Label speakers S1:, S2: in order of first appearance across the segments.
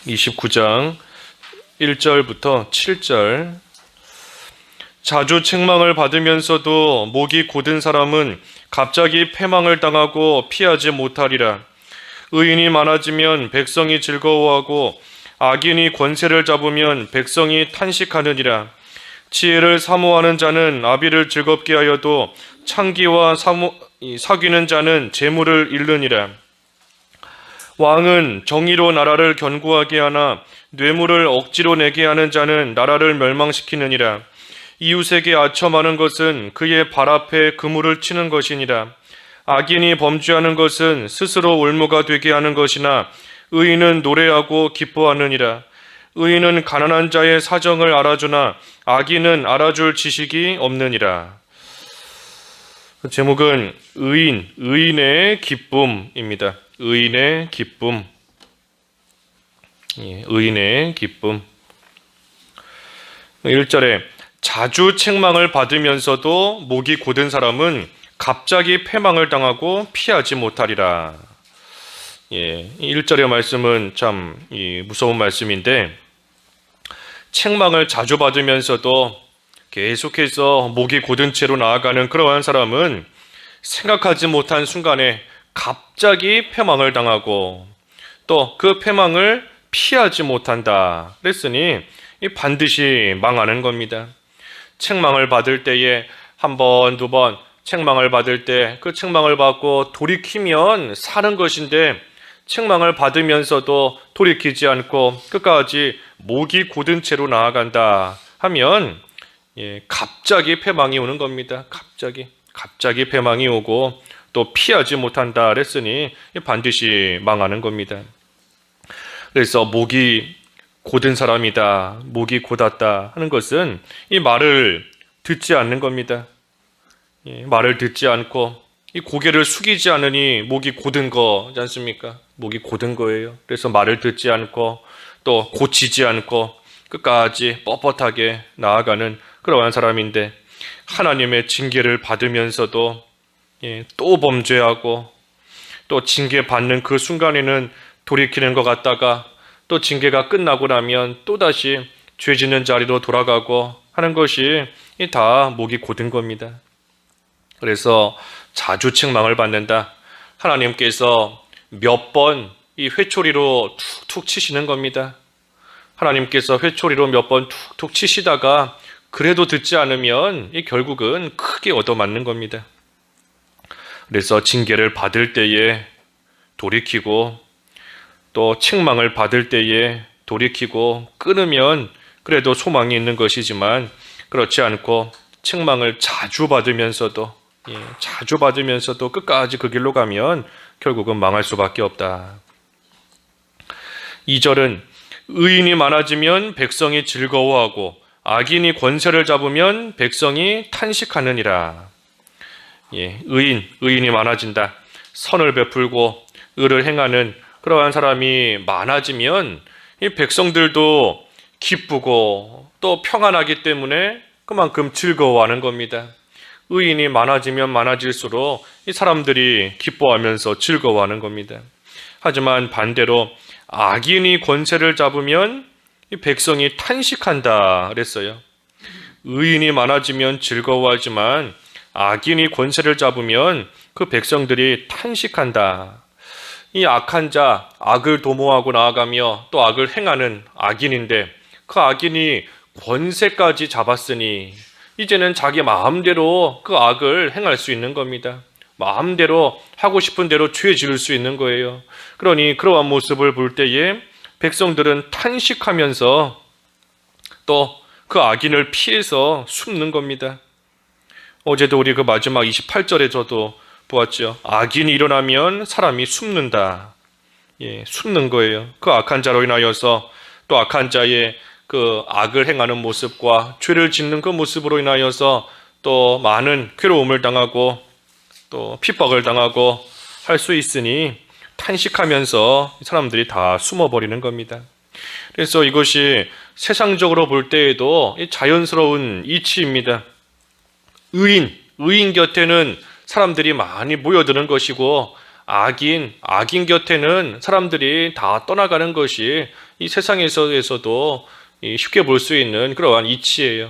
S1: 29장 1절부터 7절. 자주 책망을 받으면서도 목이 곧은 사람은 갑자기 패망을 당하고 피하지 못하리라. 의인이 많아지면 백성이 즐거워하고 악인이 권세를 잡으면 백성이 탄식하느니라. 지혜를 사모하는 자는 아비를 즐겁게 하여도 창기와 사귀는 자는 재물을 잃느니라. 왕은 정의로 나라를 견고하게 하나 뇌물을 억지로 내게 하는 자는 나라를 멸망시키느니라. 이웃에게 아첨하는 것은 그의 발 앞에 그물을 치는 것이니라. 악인이 범죄하는 것은 스스로 올무가 되게 하는 것이나 의인은 노래하고 기뻐하느니라. 의인은 가난한 자의 사정을 알아주나 악인은 알아줄 지식이 없느니라. 제목은 의인의 기쁨입니다. 의인의 기쁨. 의인의 기쁨. 1절에 자주 책망을 받으면서도 목이 곧은 사람은 갑자기 패망을 당하고 피하지 못하리라. 1절의 말씀은 참 무서운 말씀인데, 책망을 자주 받으면서도 계속해서 목이 곧은 채로 나아가는 그러한 사람은 생각하지 못한 순간에 갑자기 패망을 당하고 또 그 패망을 피하지 못한다. 그랬으니 반드시 망하는 겁니다. 책망을 받을 때에 한 번, 두 번 책망을 받을 때 그 책망을 받고 돌이키면 사는 것인데, 책망을 받으면서도 돌이키지 않고 끝까지 목이 곧은 채로 나아간다 하면 갑자기 패망이 오는 겁니다. 갑자기 패망이 오고 또 피하지 못한다 그랬으니 반드시 망하는 겁니다. 그래서 목이 곧은 사람이다, 목이 곧았다 하는 것은 이 말을 듣지 않는 겁니다. 말을 듣지 않고 이 고개를 숙이지 않으니 목이 곧은 거지 않습니까? 목이 곧은 거예요. 그래서 말을 듣지 않고 또 고치지 않고 끝까지 뻣뻣하게 나아가는 그러한 사람인데, 하나님의 징계를 받으면서도 또 범죄하고 또 징계받는 그 순간에는 돌이키는 것 같다가 또 징계가 끝나고 나면 또다시 죄 짓는 자리로 돌아가고 하는 것이 다 목이 곧은 겁니다. 그래서 자주 책망을 받는다. 하나님께서 몇 번 이 회초리로 툭툭 치시는 겁니다. 하나님께서 회초리로 몇 번 툭툭 치시다가 그래도 듣지 않으면 결국은 크게 얻어맞는 겁니다. 그래서 징계를 받을 때에 돌이키고 또 책망을 받을 때에 돌이키고 끊으면 그래도 소망이 있는 것이지만, 그렇지 않고 책망을 자주 받으면서도 끝까지 그 길로 가면 결국은 망할 수밖에 없다. 2절은 의인이 많아지면 백성이 즐거워하고 악인이 권세를 잡으면 백성이 탄식하느니라. 의인이 많아진다. 선을 베풀고 의를 행하는 그러한 사람이 많아지면 이 백성들도 기쁘고 또 평안하기 때문에 그만큼 즐거워하는 겁니다. 의인이 많아지면 많아질수록 이 사람들이 기뻐하면서 즐거워하는 겁니다. 하지만 반대로 악인이 권세를 잡으면 이 백성이 탄식한다 그랬어요. 의인이 많아지면 즐거워하지만 악인이 권세를 잡으면 그 백성들이 탄식한다. 이 악한 자, 악을 도모하고 나아가며 또 악을 행하는 악인인데, 그 악인이 권세까지 잡았으니 이제는 자기 마음대로 그 악을 행할 수 있는 겁니다. 마음대로 하고 싶은 대로 죄 지을 수 있는 거예요. 그러니 그러한 모습을 볼 때에 백성들은 탄식하면서 또 그 악인을 피해서 숨는 겁니다. 어제도 우리 그 마지막 28절에 저도 보았죠. 악인이 일어나면 사람이 숨는다. 숨는 거예요. 그 악한 자로 인하여서 또 악한 자의 그 악을 행하는 모습과 죄를 짓는 그 모습으로 인하여서 또 많은 괴로움을 당하고 또 핍박을 당하고 할 수 있으니 탄식하면서 사람들이 다 숨어버리는 겁니다. 그래서 이것이 세상적으로 볼 때에도 자연스러운 이치입니다. 의인 곁에는 사람들이 많이 모여드는 것이고, 악인 곁에는 사람들이 다 떠나가는 것이 이 세상에서도 쉽게 볼 수 있는 그러한 이치예요.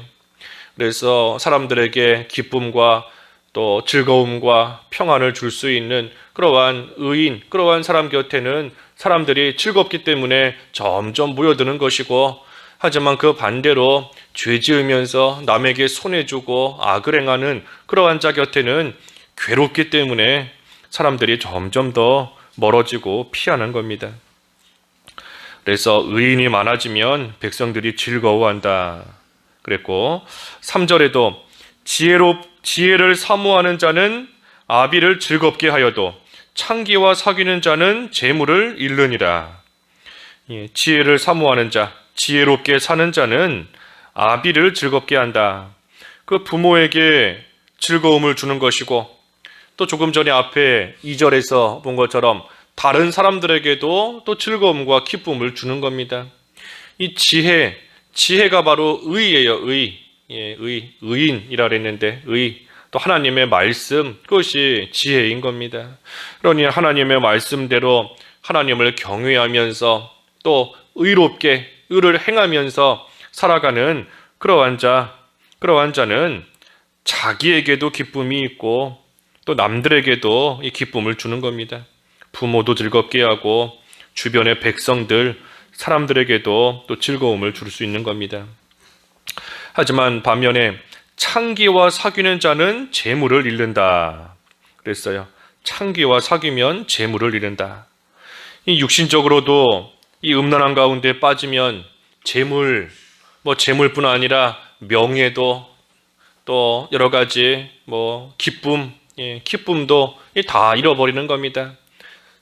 S1: 그래서 사람들에게 기쁨과 또 즐거움과 평안을 줄 수 있는 그러한 의인, 그러한 사람 곁에는 사람들이 즐겁기 때문에 점점 모여드는 것이고, 하지만 그 반대로 죄 지으면서 남에게 손해주고 악을 행하는 그러한 자 곁에는 괴롭기 때문에 사람들이 점점 더 멀어지고 피하는 겁니다. 그래서 의인이 많아지면 백성들이 즐거워한다 그랬고, 3절에도 지혜를 사모하는 자는 아비를 즐겁게 하여도 창기와 사귀는 자는 재물을 잃느니라. 지혜를 사모하는 자, 지혜롭게 사는 자는 아비를 즐겁게 한다. 그 부모에게 즐거움을 주는 것이고, 또 조금 전에 앞에 2절에서 본 것처럼 다른 사람들에게도 또 즐거움과 기쁨을 주는 겁니다. 이 지혜가 바로 의예요. 의인이라 그랬는데 또 하나님의 말씀, 그것이 지혜인 겁니다. 그러니 하나님의 말씀대로 하나님을 경외하면서 또 의롭게 의를 행하면서 살아가는 그러한 자는 자기에게도 기쁨이 있고 또 남들에게도 이 기쁨을 주는 겁니다. 부모도 즐겁게 하고 주변의 백성들, 사람들에게도 또 즐거움을 줄 수 있는 겁니다. 하지만 반면에 창기와 사귀는 자는 재물을 잃는다 그랬어요. 창기와 사귀면 재물을 잃는다. 이 육신적으로도 이 음란한 가운데 빠지면 재물뿐 아니라 명예도 또 여러 가지 기쁨도 다 잃어버리는 겁니다.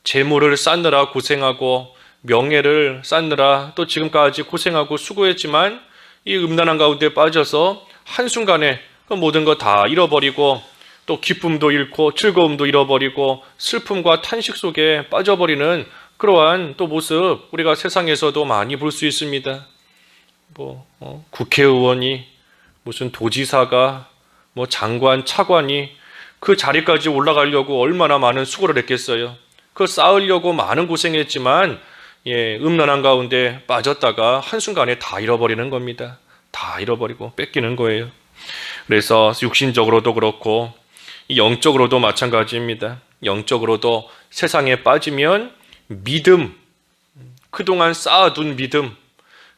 S1: 재물을 쌓느라 고생하고 명예를 쌓느라 또 지금까지 고생하고 수고했지만 이 음란한 가운데 빠져서 한순간에 그 모든 거 다 잃어버리고 또 기쁨도 잃고 즐거움도 잃어버리고 슬픔과 탄식 속에 빠져버리는 그러한 또 모습 우리가 세상에서도 많이 볼 수 있습니다. 국회의원이 무슨 도지사가 장관, 차관이 그 자리까지 올라가려고 얼마나 많은 수고를 했겠어요. 그걸 쌓으려고 많은 고생했지만 음란한 가운데 빠졌다가 한순간에 다 잃어버리는 겁니다. 다 잃어버리고 뺏기는 거예요. 그래서 육신적으로도 그렇고 영적으로도 마찬가지입니다. 영적으로도 세상에 빠지면 믿음, 그동안 쌓아둔 믿음,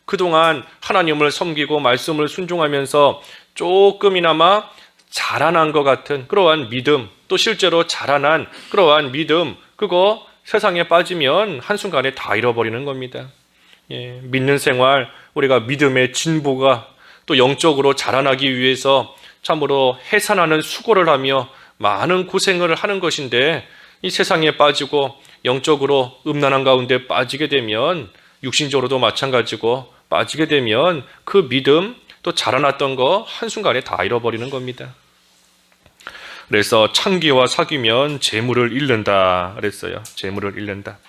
S1: 그동안 하나님을 섬기고 말씀을 순종하면서 조금이나마 자라난 것 같은 그러한 믿음, 또 실제로 자라난 그러한 믿음, 그거 세상에 빠지면 한순간에 다 잃어버리는 겁니다. 믿는 생활, 우리가 믿음의 진보가 또 영적으로 자라나기 위해서 참으로 해산하는 수고를 하며 많은 고생을 하는 것인데, 이 세상에 빠지고 영적으로 음란한 가운데 빠지게 되면, 육신적으로도 마찬가지고 빠지게 되면 그 믿음, 또 자라났던 거 한순간에 다 잃어버리는 겁니다. 그래서 창기와 사귀면 재물을 잃는다 그랬어요. 재물을 잃는다.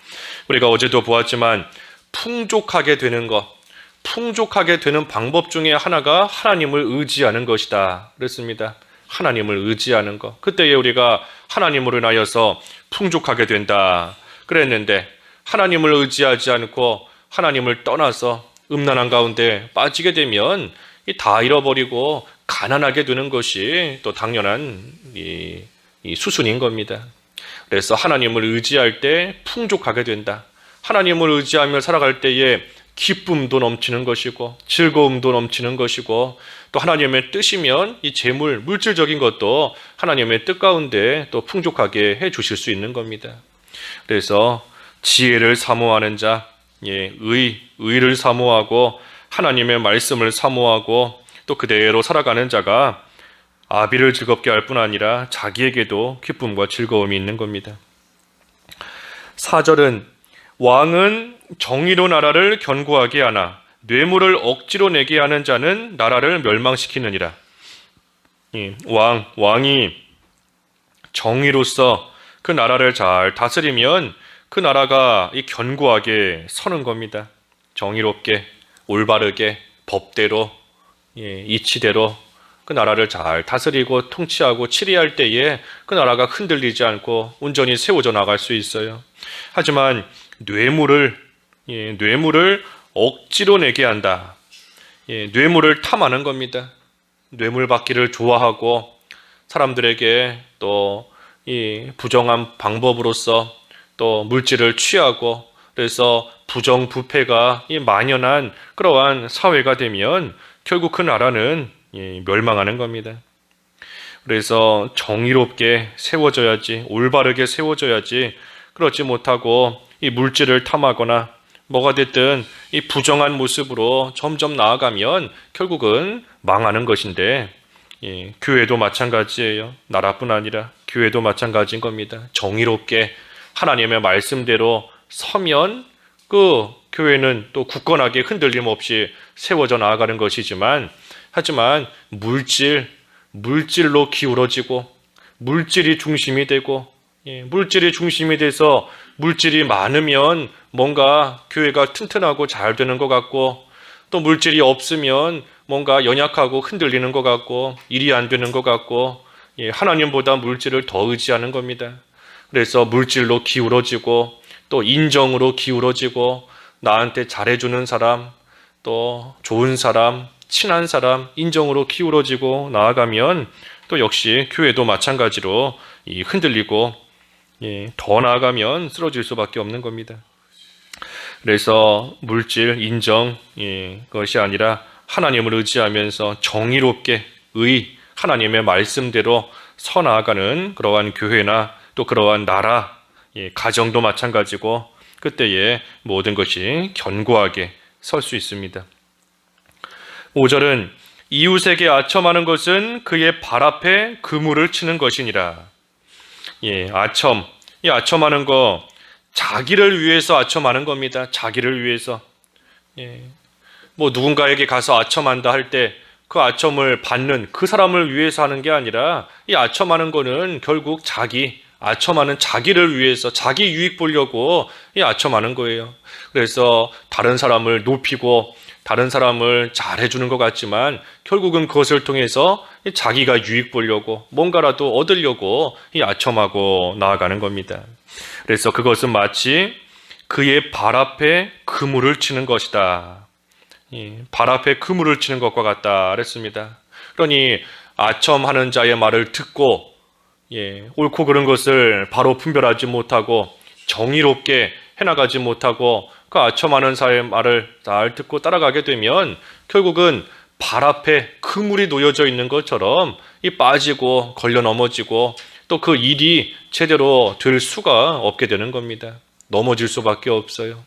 S1: 우리가 어제도 보았지만 풍족하게 되는 방법 중에 하나가 하나님을 의지하는 것이다 그랬습니다. 하나님을 의지하는 것. 그때에 우리가 하나님으로 인하여서 풍족하게 된다 그랬는데, 하나님을 의지하지 않고 하나님을 떠나서 음란한 가운데 빠지게 되면 다 잃어버리고 가난하게 되는 것이 또 당연한 이 수순인 겁니다. 그래서 하나님을 의지할 때 풍족하게 된다. 하나님을 의지하며 살아갈 때에 기쁨도 넘치는 것이고 즐거움도 넘치는 것이고, 또 하나님의 뜻이면 이 재물, 물질적인 것도 하나님의 뜻 가운데 또 풍족하게 해 주실 수 있는 겁니다. 그래서 지혜를 사모하는 자, 의를 사모하고 하나님의 말씀을 사모하고 또 그대로 살아가는 자가 아비를 즐겁게 할 뿐 아니라 자기에게도 기쁨과 즐거움이 있는 겁니다. 4절은 왕은 정의로 나라를 견고하게 하나 뇌물을 억지로 내게 하는 자는 나라를 멸망시키느니라. 왕이 정의로서 그 나라를 잘 다스리면 그 나라가 견고하게 서는 겁니다. 정의롭게, 올바르게, 법대로, 이치대로 그 그 나라를 잘 다스리고 통치하고 치리할 때에 그 나라가 흔들리지 않고 온전히 세워져 나갈 수 있어요. 하지만 뇌물을 억지로 내게 한다. 뇌물을 탐하는 겁니다. 뇌물 받기를 좋아하고 사람들에게 또 이 부정한 방법으로서 또 물질을 취하고 그래서 부정부패가 만연한 그러한 사회가 되면 결국 그 나라는 멸망하는 겁니다. 그래서 정의롭게 세워져야지, 올바르게 세워져야지, 그렇지 못하고 이 물질을 탐하거나 뭐가 됐든 이 부정한 모습으로 점점 나아가면 결국은 망하는 것인데, 교회도 마찬가지예요. 나라뿐 아니라 교회도 마찬가지인 겁니다. 정의롭게 하나님의 말씀대로 서면 그 교회는 또 굳건하게 흔들림 없이 세워져 나아가는 것이지만, 하지만 물질로 기울어지고 물질이 중심이 되고 물질이 중심이 돼서 물질이 많으면 뭔가 교회가 튼튼하고 잘 되는 것 같고, 또 물질이 없으면 뭔가 연약하고 흔들리는 것 같고 일이 안 되는 것 같고, 하나님보다 물질을 더 의지하는 겁니다. 그래서 물질로 기울어지고 또 인정으로 기울어지고 나한테 잘해주는 사람, 또 좋은 사람, 친한 사람, 인정으로 기울어지고 나아가면 또 역시 교회도 마찬가지로 흔들리고 더 나아가면 쓰러질 수밖에 없는 겁니다. 그래서 물질, 인정 그것이 아니라 하나님을 의지하면서 정의롭게 하나님의 말씀대로 서 나아가는 그러한 교회나 또 그러한 나라, 가정도 마찬가지고 그때에 모든 것이 견고하게 설 수 있습니다. 5절은 이웃에게 아첨하는 것은 그의 발 앞에 그물을 치는 것이니라. 아첨하는 거 자기를 위해서 아첨하는 겁니다. 자기를 위해서. 뭐 누군가에게 가서 아첨한다 할 때 그 아첨을 받는 그 사람을 위해서 하는 게 아니라 이 아첨하는 거는 결국 아첨하는 자기를 위해서 자기 유익 보려고 이 아첨하는 거예요. 그래서 다른 사람을 높이고 다른 사람을 잘해주는 것 같지만 결국은 그것을 통해서 자기가 유익 보려고 뭔가라도 얻으려고 이 아첨하고 나아가는 겁니다. 그래서 그것은 마치 그의 발 앞에 그물을 치는 것이다. 발 앞에 그물을 치는 것과 같다 그랬습니다. 그러니 아첨하는 자의 말을 듣고 옳고 그른 것을 바로 분별하지 못하고 정의롭게 해나가지 못하고 그 아첨하는 자의 말을 잘 듣고 따라가게 되면 결국은 발 앞에 그물이 놓여져 있는 것처럼 빠지고 걸려 넘어지고 또 그 일이 제대로 될 수가 없게 되는 겁니다. 넘어질 수밖에 없어요.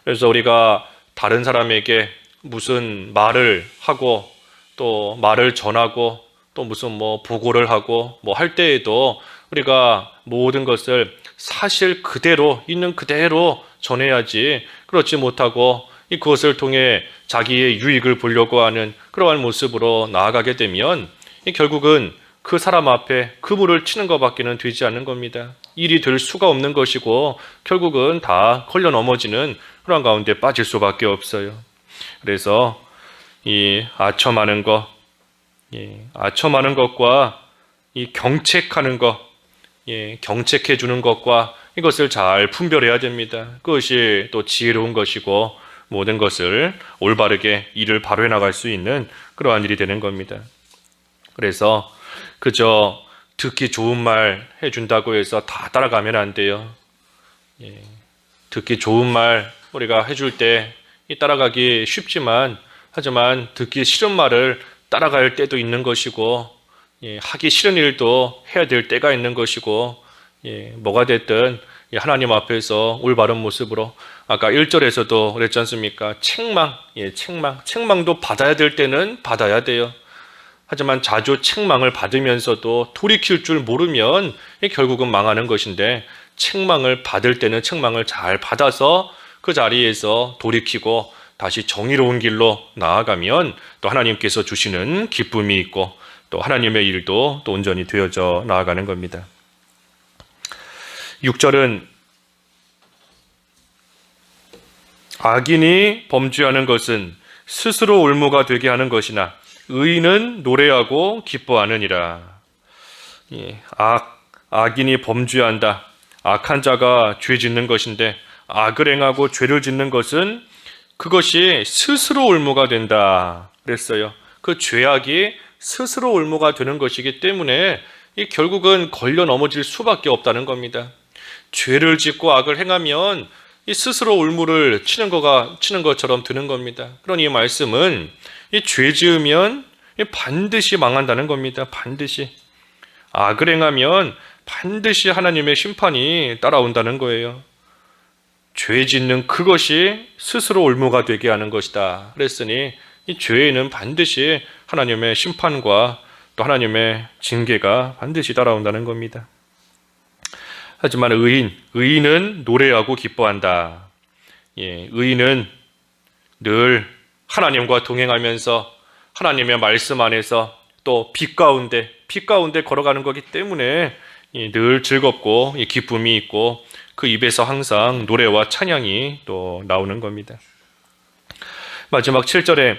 S1: 그래서 우리가 다른 사람에게 무슨 말을 하고 또 말을 전하고 또 무슨 뭐 보고를 하고 뭐 할 때에도 우리가 모든 것을 사실 그대로 있는 그대로 전해야지, 그렇지 못하고 그것을 통해 자기의 유익을 보려고 하는 그러한 모습으로 나아가게 되면 결국은 그 사람 앞에 그물을 치는 것밖에는 되지 않는 겁니다. 일이 될 수가 없는 것이고 결국은 다 걸려 넘어지는 그런 가운데 빠질 수밖에 없어요. 그래서 이 아첨하는 것과 이 경책하는 것, 경책해 주는 것과 이것을 잘 분별해야 됩니다. 그것이 또 지혜로운 것이고 모든 것을 올바르게 일을 바로해 나갈 수 있는 그러한 일이 되는 겁니다. 그래서 그저 듣기 좋은 말 해준다고 해서 다 따라가면 안 돼요. 듣기 좋은 말 우리가 해줄 때 따라가기 쉽지만, 하지만 듣기 싫은 말을 따라갈 때도 있는 것이고 하기 싫은 일도 해야 될 때가 있는 것이고, 뭐가 됐든 하나님 앞에서 올바른 모습으로, 아까 1절에서도 그랬지 않습니까? 책망도 받아야 될 때는 받아야 돼요. 하지만 자주 책망을 받으면서도 돌이킬 줄 모르면 결국은 망하는 것인데, 책망을 받을 때는 책망을 잘 받아서 그 자리에서 돌이키고 다시 정의로운 길로 나아가면 또 하나님께서 주시는 기쁨이 있고 또 하나님의 일도 또 온전히 되어져 나아가는 겁니다. 6절은 악인이 범죄하는 것은 스스로 올무가 되게 하는 것이나 의인은 노래하고 기뻐하느니라. 예, 악인이 범죄한다. 악한 자가 죄 짓는 것인데 악을 행하고 죄를 짓는 것은 그것이 스스로 올무가 된다 그랬어요. 그 죄악이 스스로 올무가 되는 것이기 때문에 결국은 걸려 넘어질 수밖에 없다는 겁니다. 죄를 짓고 악을 행하면 이 스스로 올무를 치는 것처럼 드는 겁니다. 그러니 이 말씀은 이 죄 지으면 반드시 망한다는 겁니다. 반드시. 악을 행하면 반드시 하나님의 심판이 따라온다는 거예요. 죄 짓는 그것이 스스로 올무가 되게 하는 것이다. 그랬으니 이 죄에는 반드시 하나님의 심판과 또 하나님의 징계가 반드시 따라온다는 겁니다. 하지만 의인은 노래하고 기뻐한다. 예, 의인은 늘 하나님과 동행하면서 하나님의 말씀 안에서 또 빛 가운데 걸어가는 거기 때문에 늘 즐겁고 기쁨이 있고 그 입에서 항상 노래와 찬양이 또 나오는 겁니다. 마지막 7절에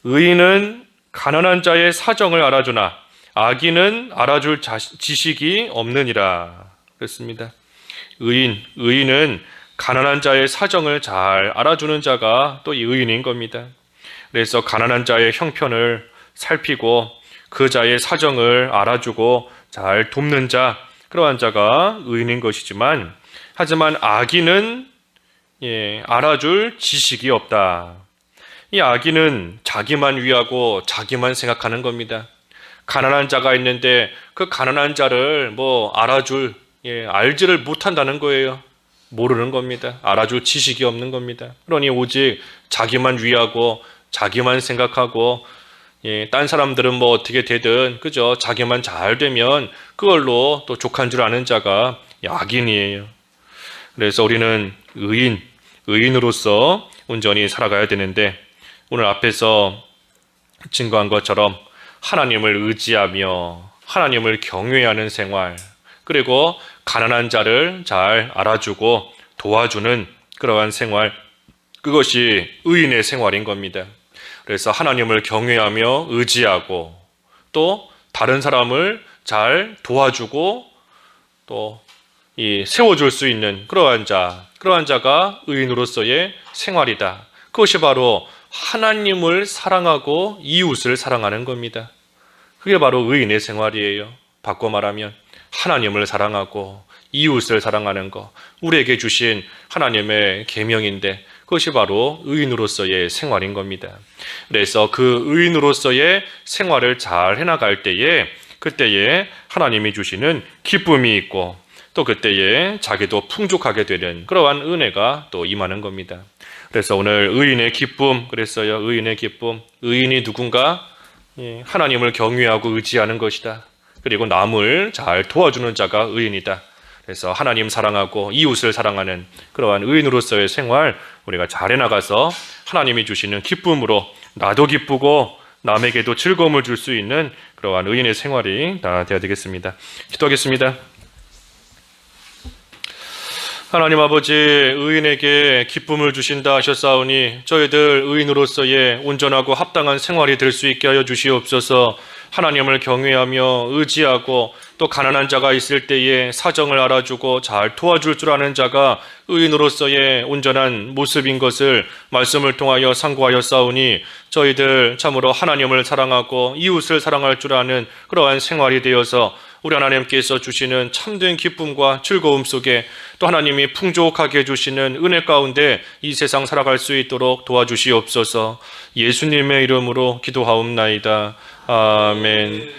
S1: 의인은 가난한 자의 사정을 알아주나 악인은 알아줄 지식이 없느니라 그랬습니다. 의인은 가난한 자의 사정을 잘 알아주는 자가 또 이 의인인 겁니다. 그래서 가난한 자의 형편을 살피고 그 자의 사정을 알아주고 잘 돕는 자, 그러한 자가 의인인 것이지만 하지만 악인은 알아줄 지식이 없다. 이 악인은 자기만 위하고 자기만 생각하는 겁니다. 가난한 자가 있는데 그 가난한 자를 알지를 못한다는 거예요. 모르는 겁니다. 알아줄 지식이 없는 겁니다. 그러니 오직 자기만 위하고 자기만 생각하고 딴 사람들은 어떻게 되든 그죠? 자기만 잘 되면 그걸로 또 족한 줄 아는 자가 악인이에요. 그래서 우리는 의인으로서 온전히 살아가야 되는데 오늘 앞에서 증거한 것처럼 하나님을 의지하며 하나님을 경외하는 생활, 그리고 가난한 자를 잘 알아주고 도와주는 그러한 생활, 그것이 의인의 생활인 겁니다. 그래서 하나님을 경외하며 의지하고 또 다른 사람을 잘 도와주고 또 세워줄 수 있는 그러한 자가 의인으로서의 생활이다. 그것이 바로 하나님을 사랑하고 이웃을 사랑하는 겁니다. 그게 바로 의인의 생활이에요. 바꿔 말하면 하나님을 사랑하고 이웃을 사랑하는 것, 우리에게 주신 하나님의 계명인데 그것이 바로 의인으로서의 생활인 겁니다. 그래서 그 의인으로서의 생활을 잘 해나갈 때에 그때에 하나님이 주시는 기쁨이 있고 또 그때에 자기도 풍족하게 되는 그러한 은혜가 또 임하는 겁니다. 그래서 오늘 의인의 기쁨 그랬어요. 의인의 기쁨. 의인이 누군가? 하나님을 경외하고 의지하는 것이다. 그리고 남을 잘 도와주는 자가 의인이다. 그래서 하나님 사랑하고 이웃을 사랑하는 그러한 의인으로서의 생활 우리가 잘 해나가서 하나님이 주시는 기쁨으로 나도 기쁘고 남에게도 즐거움을 줄 수 있는 그러한 의인의 생활이 다 되어야 되겠습니다. 기도하겠습니다. 하나님 아버지, 의인에게 기쁨을 주신다 하셨사오니 저희들 의인으로서의 온전하고 합당한 생활이 될 수 있게 하여 주시옵소서. 하나님을 경외하며 의지하고 또 가난한 자가 있을 때에 사정을 알아주고 잘 도와줄 줄 아는 자가 의인으로서의 온전한 모습인 것을 말씀을 통하여 상고하였사오니 저희들 참으로 하나님을 사랑하고 이웃을 사랑할 줄 아는 그러한 생활이 되어서 우리 하나님께서 주시는 참된 기쁨과 즐거움 속에 또 하나님이 풍족하게 주시는 은혜 가운데 이 세상 살아갈 수 있도록 도와주시옵소서. 예수님의 이름으로 기도하옵나이다. 아멘.